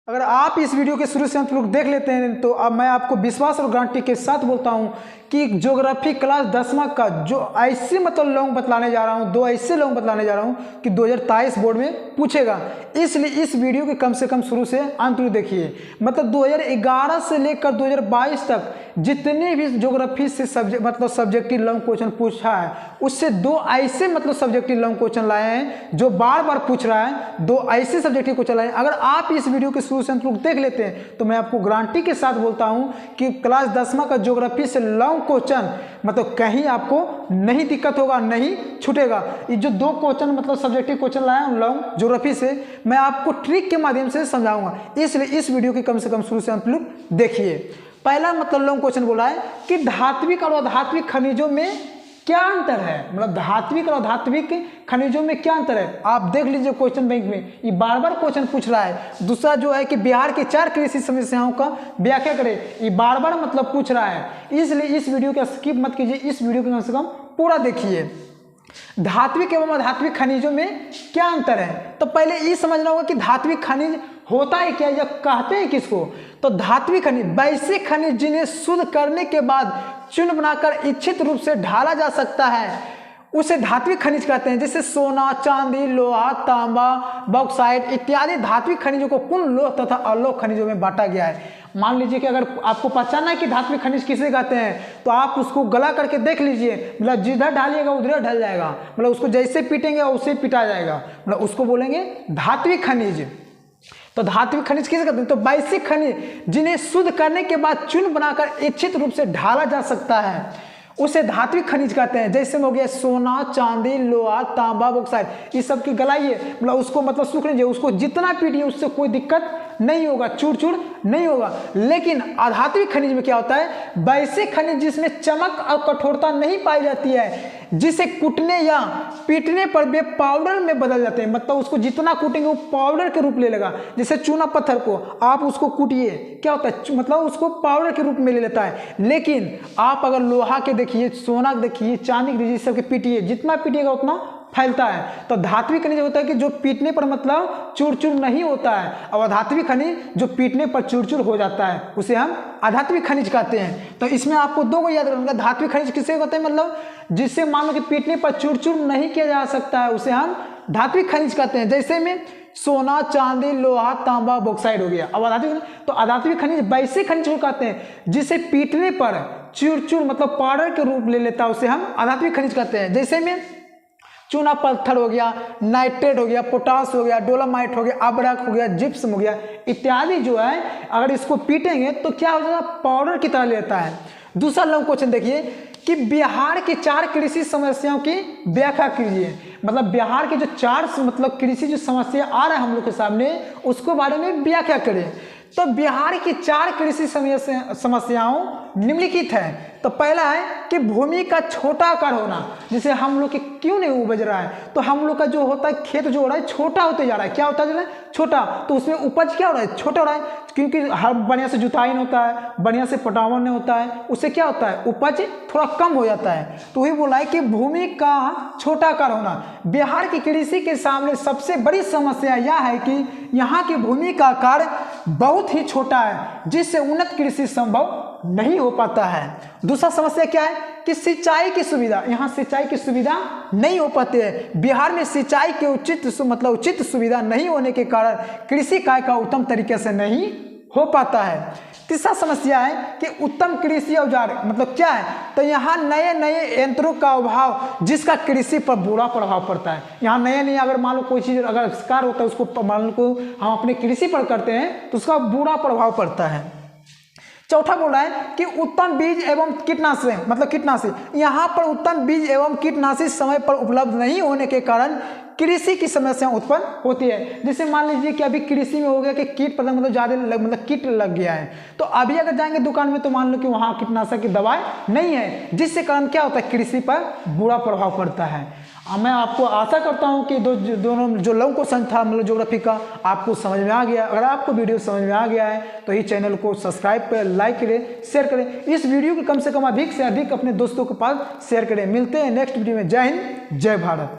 अगर आप इस वीडियो के शुरू से अंत तक देख लेते हैं तो अब मैं आपको विश्वास और गारंटी के साथ बोलता हूं कि ज्योग्राफी क्लास 10वां का जो ऐसे मतलब लॉन्ग बतलाने जा रहा हूं, दो ऐसे लॉन्ग बतलाने जा रहा हूं कि 2023 बोर्ड में पूछेगा। इसलिए इस वीडियो के कम से कम शुरू से अंत तक देखिए। मतलब 2011 से लेकर 2022 तक जितने भी ज्योग्राफी से सब्जेक्टिव लॉन्ग क्वेश्चन पूछा है उससे दो ऐसे सब्जेक्टिव लॉन्ग क्वेश्चन लाए हैं जो बार बार पूछ रहा है। दो ऐसे सब्जेक्टिव क्वेश्चन लाए हैं। अगर आप इस वीडियो के शुरू से अंत तक देख लेते हैं तो मैं आपको गारंटी के साथ बोलता हूं कि क्लास 10वां का ज्योग्राफी से लॉन्ग क्वेश्चन कहीं आपको नहीं दिक्कत होगा, नहीं छूटेगा। ये जो दो क्वेश्चन सब्जेक्टिव क्वेश्चन लाया हूं लॉन्ग ज्योग्राफी से, मैं आपको ट्रिक के माध्यम से समझाऊंगा। इसलिए इस वीडियो के कम से कम शुरू से अंत तक देखिए। पहला लॉन्ग क्वेश्चन बोला है कि धात्विक और अधात्विक खनिजों में क्या अंतर है। धात्विक और अधात्विक खनिजों में क्या अंतर है, आप देख लीजिए क्वेश्चन बैंक में ये बार बार क्वेश्चन पूछ रहा है। दूसरा जो है कि बिहार के 4 कृषि समस्याओं का व्याख्या करें, ये बार बार पूछ रहा है। इसलिए इस वीडियो को स्किप मत कीजिए, इस वीडियो को कम से कम पूरा देखिए। धात्विक एवं अधात्विक खनिजों में क्या अंतर है, तो पहले ये समझना होगा कि धात्विक खनिज होता है क्या या कहते हैं किसको। तो धात्विक खनिज वैसे खनिज जिन्हें शुद्ध करने के बाद चूर्ण बनाकर इच्छित रूप से ढाला जा सकता है उसे धात्विक खनिज कहते हैं। जैसे सोना, चांदी, लोहा, तांबा, बॉक्साइट इत्यादि धात्विक खनिजों को पूर्ण लोह तथा अलोह खनिजों में बांटा गया है। मान लीजिए कि अगर आपको पहचानना है कि धात्विक खनिज किसे कहते हैं तो आप उसको गला करके देख लीजिए। जिधर ढालिएगा उधर ढल जाएगा, उसको जैसे पीटेंगे उसे पिटा जाएगा, उसको बोलेंगे धात्विक खनिज। तो धात्विक खनिज किसे कहते हैं, तो वैसे खनिज जिन्हें शुद्ध करने के बाद चूर्ण बनाकर इच्छित रूप से ढाला जा सकता है उसे धात्विक खनिज कहते हैं। जैसे हो गया सोना, चांदी, लोहा, तांबा, बॉक्साइट, ये सब की गलाइए, उसको सूख लीजिए, उसको जितना पीटिए उससे कोई दिक्कत नहीं होगा, चूर चूर नहीं होगा। लेकिन अधात्विक खनिज में क्या होता है, वैसे खनिज जिसमें चमक और कठोरता नहीं पाई जाती है, जिसे कूटने या पीटने पर वे पाउडर में बदल जाते हैं। उसको जितना कूटेंगे वो पाउडर के रूप ले लेगा। जैसे चूना पत्थर को आप उसको कूटिए, क्या होता है, उसको पाउडर के रूप में ले लेता है। लेकिन आप अगर लोहा के देखिए, सोना के देखिए, चांदी के देखिए, सबके पीटिए, जितना पीटिएगा उतना फैलता है। तो धात्विक खनिज होता है कि जो पीटने पर चूर चूर नहीं होता है, और अधात्विक खनिज जो पीटने पर चूर चूर हो जाता है उसे हम अधात्विक खनिज कहते हैं। तो इसमें आपको दो को याद रखना। धात्विक खनिज किसे कहते हैं, जिससे मान लो कि पीटने पर चूर चूर नहीं किया जा सकता है उसे हम धात्विक खनिज कहते हैं। जैसे में सोना, चांदी, लोहा, तांबा, बॉक्साइट हो गया। अब अधात्विक, तो अधात्विक खनिज वैसे खनिज को कहते हैं जिसे पीटने पर चूर चूर पाउडर के रूप ले लेता है उसे हम अधात्विक खनिज कहते हैं। जैसे में चूना पत्थर हो गया, नाइट्रेट हो गया, पोटास हो गया, डोलोमाइट हो गया, अबरक हो गया, जिप्सम हो गया इत्यादि जो है अगर इसको पीटेंगे तो क्या हो जाएगा, पाउडर की तरह लेता है। दूसरा लॉन्ग क्वेश्चन देखिए कि बिहार की 4 कृषि समस्याओं की व्याख्या कीजिए। बिहार के जो 4 कृषि जो समस्या आ रहा है हम लोग के सामने उसको बारे में व्याख्या करें। तो बिहार की 4 कृषि समस्याओं निम्नलिखित है। तो पहला है कि भूमि का छोटा आकार होना। जैसे हम लोग के क्यों नहीं उपज रहा है, तो हम लोग का जो होता है खेत जो हो रहा है छोटा होते जा रहा है। क्या होता जा रहा है, छोटा। तो उसमें उपज क्या हो रहा है, छोटा हो रहा है, क्योंकि हर बढ़िया से जुताई नहीं होता है, बढ़िया से पटावन नहीं होता है, उससे क्या होता है, उपज थोड़ा कम हो जाता है। तो वही बोला है कि भूमि का छोटा आकार होना। बिहार की कृषि के सामने सबसे बड़ी समस्या यह है कि यहाँ की भूमि का आकार बहुत ही छोटा है, जिससे उन्नत कृषि संभव नहीं हो पाता है। दूसरा समस्या क्या है कि सिंचाई की सुविधा, यहाँ सिंचाई की सुविधा नहीं हो पाती है। बिहार में सिंचाई के उचित सुविधा नहीं होने के कारण कृषि कार्य का उत्तम तरीके से नहीं हो पाता है। तीसरा समस्या है कि उत्तम कृषि औजार क्या है, तो यहाँ नए नए यंत्रों का अभाव जिसका कृषि पर बुरा प्रभाव पड़ता है। यहाँ नए अगर मान लो कोई चीज़ अगर आविष्कार होता है उसको मान लो हम अपने कृषि पर करते हैं तो उसका बुरा प्रभाव पड़ता है। चौथा बोल रहा है कि उत्तम बीज एवं कीटनाशक यहाँ पर उत्तम बीज एवं कीटनाशक समय पर उपलब्ध नहीं होने के कारण कृषि की समस्या उत्पन्न होती है। जैसे मान लीजिए कि अभी कृषि में हो गया कि कीट पतंग ज़्यादा कीट लग गया है, तो अभी अगर जाएंगे दुकान में तो मान लो कि वहाँ कीटनाशक की दवाई नहीं है, जिससे कारण क्या होता है, कृषि पर बुरा प्रभाव पड़ता है। मैं आपको आशा करता हूं कि दोनों जो लॉन्ग क्वेश्चन था ज्योग्राफी का आपको समझ में आ गया। अगर आपको वीडियो समझ में आ गया है तो इस चैनल को सब्सक्राइब करें, लाइक करें, शेयर करें। इस वीडियो को कम से कम अधिक से अधिक अपने दोस्तों के पास शेयर करें। मिलते हैं नेक्स्ट वीडियो में। जय हिंद, जय भारत।